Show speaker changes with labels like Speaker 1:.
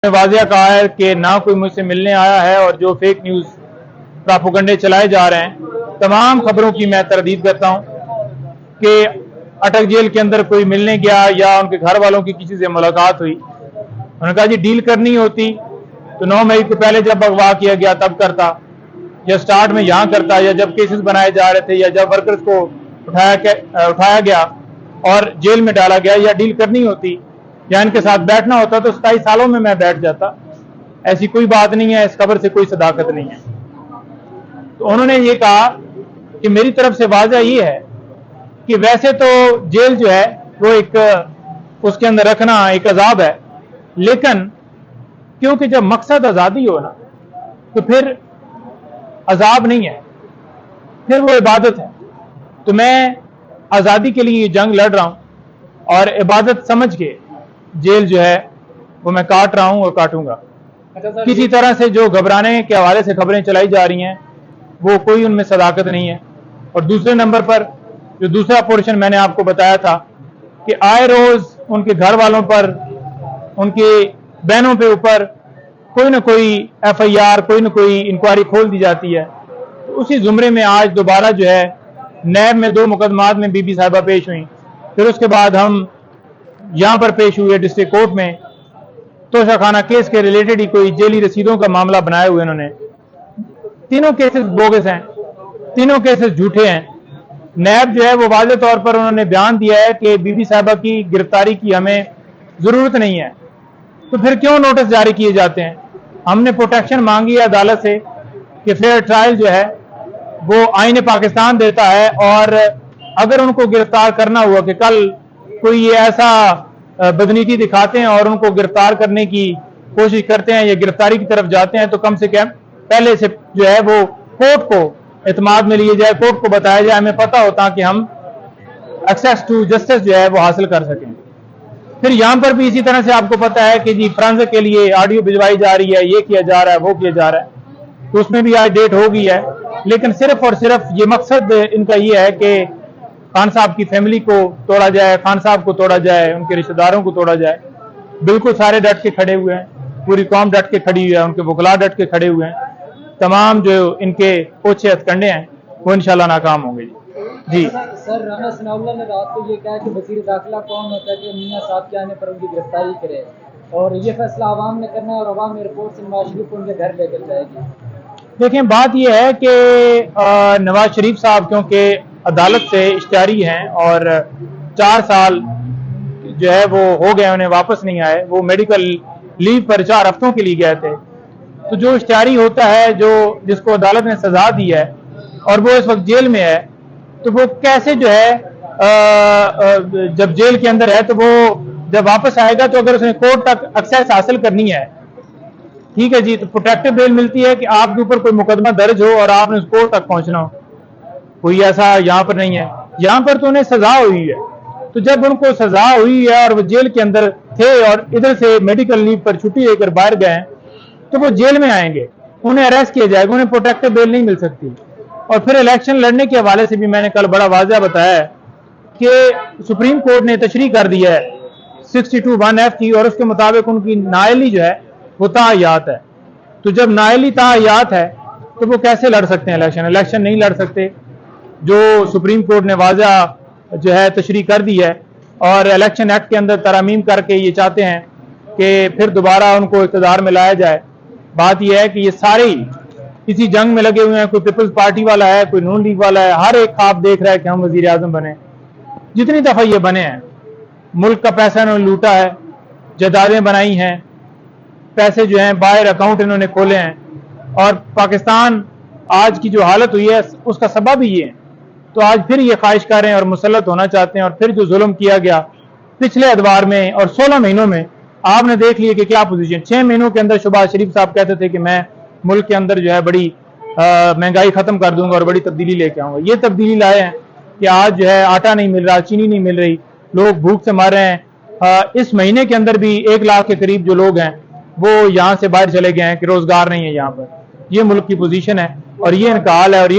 Speaker 1: वाज़िया कहा है कि ना कोई मुझसे मिलने आया है और जो फेक न्यूज़ प्रोपेगेंडे चलाए जा रहे हैं तमाम खबरों की मैं तरदीद करता हूं कि अटक जेल के अंदर कोई मिलने गया या उनके घर वालों की किसी से मुलाकात हुई। उन्होंने कहा जी डील करनी होती तो 9 मई को पहले जब अगवा किया गया तब करता, या स्टार्ट में यहाँ करता, या जब केसेस बनाए जा रहे थे, या जब वर्कर्स को उठाया गया और जेल में डाला गया, या डील करनी होती या इनके साथ बैठना होता तो 27 सालों में मैं बैठ जाता। ऐसी कोई बात नहीं है, इस खबर से कोई सदाकत नहीं है। तो उन्होंने ये कहा कि मेरी तरफ से वाज़ा ये है कि वैसे तो जेल जो है वो एक उसके अंदर रखना एक अजाब है, लेकिन क्योंकि जब मकसद आज़ादी हो ना तो फिर अजाब नहीं है, फिर वो इबादत है। तो मैं आज़ादी के लिए जंग लड़ रहा हूं और इबादत समझ के जेल जो है वो मैं काट रहा हूं और काटूंगा। किसी तरह से जो घबराने के हवाले से खबरें चलाई जा रही हैं वो कोई उनमें सदाकत नहीं है। और दूसरे नंबर पर जो दूसरा पोर्शन मैंने आपको बताया था कि आए रोज उनके घर वालों पर, उनके बहनों पे ऊपर कोई ना कोई FIR, कोई ना कोई इंक्वायरी खोल दी जाती है। तो उसी जुमरे में आज दोबारा जो है नैब में 2 मुकदमात में बीबी साहिबा पेश हुई, फिर उसके बाद हम यहाँ पर पेश हुए डिस्ट्रिक्ट कोर्ट में तोशाखाना केस के रिलेटेड ही कोई जेली रसीदों का मामला बनाए हुए इन्होंने। तीनों केसेस बोगस हैं, तीनों केसेस झूठे हैं। नैब जो है वो वाज़े तौर पर उन्होंने बयान दिया है कि बीबी साहिबा की गिरफ्तारी की हमें जरूरत नहीं है, तो फिर क्यों नोटिस जारी किए जाते हैं? हमने प्रोटेक्शन मांगी है अदालत से कि फेयर ट्रायल जो है वो आईन पाकिस्तान देता है, और अगर उनको गिरफ्तार करना हुआ कि कल कोई ये ऐसा बदनीति दिखाते हैं और उनको गिरफ्तार करने की कोशिश करते हैं या गिरफ्तारी की तरफ जाते हैं, तो कम से कम पहले से जो है वो कोर्ट को एतमाद में लिए जाए, कोर्ट को बताया जाए, हमें पता होता कि हम एक्सेस टू जस्टिस जो है वो हासिल कर सकें। फिर यहाँ पर भी इसी तरह से आपको पता है कि जी फ्रांसिक के लिए ऑडियो भिजवाई जा रही है, ये किया जा रहा है, वो किया जा रहा है, तो उसमें भी आज डेट हो गई है। लेकिन सिर्फ और सिर्फ ये मकसद इनका ये है कि खान साहब की फैमिली को तोड़ा जाए, खान साहब को तोड़ा जाए, उनके रिश्तेदारों को तोड़ा जाए। बिल्कुल सारे डट के खड़े हुए हैं, पूरी कौम डट के खड़ी हुई है, उनके वकला डट के खड़े हुए हैं। तमाम जो इनके पोछे हथकंडे हैं वो इंशाल्लाह नाकाम होंगे जी।
Speaker 2: सर राना सनाउल्लाह ने रात को ये कहा कि वज़ीर दाखिला कौन होता है कि मियां साहब के आने पर उनकी गिरफ्तारी करे, और ये फैसला आवाम ने करना है और आवाम में रिपोर्ट से नवाज शरीफ को उनके घर लेकर जाएगी।
Speaker 1: देखें, बात यह है कि नवाज शरीफ साहब क्योंकि अदालत से इश्तिहारी हैं और 4 साल जो है वो हो गए, उन्हें वापस नहीं आए, वो मेडिकल लीव पर 4 हफ्तों के लिए गए थे। तो जो इश्तिहारी होता है, जो जिसको अदालत ने सजा दी है और वो इस वक्त जेल में है, तो वो कैसे जो है जब जेल के अंदर है तो वो जब वापस आएगा तो अगर उसने कोर्ट तक एक्सेस हासिल करनी है, ठीक है जी, तो प्रोटेक्टिव बेल मिलती है कि आपके ऊपर कोई मुकदमा दर्ज हो और आपने उस कोर्ट तक पहुंचना हो। कोई ऐसा यहाँ पर नहीं है, यहाँ पर तो उन्हें सजा हुई है। तो जब उनको सजा हुई है और वो जेल के अंदर थे और इधर से मेडिकल लीव पर छुट्टी लेकर बाहर गए तो वो जेल में आएंगे, उन्हें अरेस्ट किया जाएगा, उन्हें प्रोटेक्टिव बेल नहीं मिल सकती। और फिर इलेक्शन लड़ने के हवाले से भी मैंने कल बड़ा वाज़ह बताया है कि सुप्रीम कोर्ट ने तशरीह कर दिया है 62(1)(f) की, और उसके मुताबिक उनकी नाअहली जो है वो ताहयात है। तो जब नाअहली ताहयात है तो वो कैसे लड़ सकते हैं इलेक्शन नहीं लड़ सकते। जो सुप्रीम कोर्ट ने वाज़ह जो है तशरीह कर दी है, और इलेक्शन एक्ट के अंदर तरमीम करके ये चाहते हैं कि फिर दोबारा उनको इक़्तिदार में लाया जाए। बात यह है कि ये सारे किसी जंग में लगे हुए हैं, कोई पीपल्स पार्टी वाला है, कोई नून लीग वाला है, हर एक ख्वाब देख रहा है कि हम वज़ीर आज़म बने। जितनी दफ़ा ये बने हैं, मुल्क का पैसा इन्होंने लूटा है, जायदादें बनाई हैं, पैसे जो हैं बाहर अकाउंट इन्होंने खोले हैं, और पाकिस्तान आज की जो हालत हुई है उसका सबब ही ये है। तो आज फिर ये ख्वाहिश कर रहे हैं और मुसल्लत होना चाहते हैं, और फिर जो जुल्म किया गया पिछले अदवार में और 16 महीनों में आपने देख लिया कि क्या पोजीशन। 6 महीनों के अंदर शहबाज शरीफ साहब कहते थे कि मैं मुल्क के अंदर जो है बड़ी महंगाई खत्म कर दूंगा और बड़ी तब्दीली लेके आऊंगा। ये तब्दीली लाए हैं कि आज जो है आटा नहीं मिल रहा, चीनी नहीं मिल रही, लोग भूख से मर रहे हैं। इस महीने के अंदर भी 1 लाख के करीब जो लोग हैं वो यहाँ से बाहर चले गए हैं कि रोजगार नहीं है यहाँ पर। ये मुल्क की पोजीशन है और ये इनका हाल है। और ये